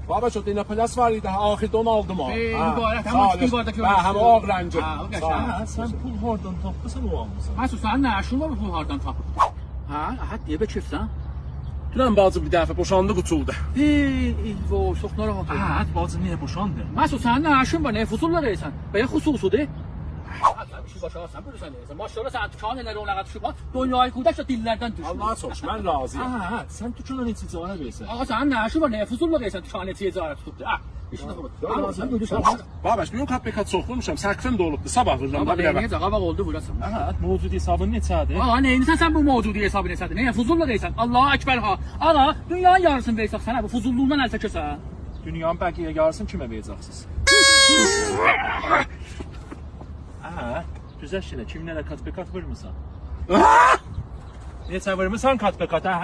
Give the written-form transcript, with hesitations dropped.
Babaş o Dinapolis var idi, ahirdə onu aldım ha. Mübarək, həmin divardakı Hə, həmin ağ rəngi. O qəşəng. Sen pul hardan tapdısan o almısan. Məsud, sənin nə işin var bu pul hardan tapıb? Əhəd deyə kefsən? Dünən bacı bir dəfə boşandı, qutuldu. Eyvah, çox narahat oldum. Hə, bacı niyə boşandı? Məsud, sənin nə işin var, nə fuzulla deyirsən? Bəyə xüsusudur. Sən bir şey başararsan, bilirsən deyirsən. Maşallah sən tükanı elə ronağa düşüb, dünyayı qudaq da dillərdən düşür. Allah'a çox, mən razıyam. Hə, sən dükana neçə icara versən? Ağa sənin nə işin var, nə fuzulla deyirsən, tükanı neçə icarə tutubdur. İşinə bax. Sən bilirsən. Babaş, bu gün KPK çox vurmuşam, sərqfim də olubdu, sabah vururam da bir əvə. Necə qabaq oldu burası? Hə, mövcud hesabın neçədir? Ağa neyinsən sən bu mövcudi hesabı neçədir? Nəyə fuzulla deyirsən? Allahu Ekber ha. Ağa dünyanın yarısını versək sənə bu fuzulluğundan əl çəkəsən. Dünyanın bəqiyə yarısını kimə verəcəksiniz? Hə, güzel şeyler. Kiminlə də kat-be-kat vurmusan? Neçə vurmusan kat-be-kat, hə?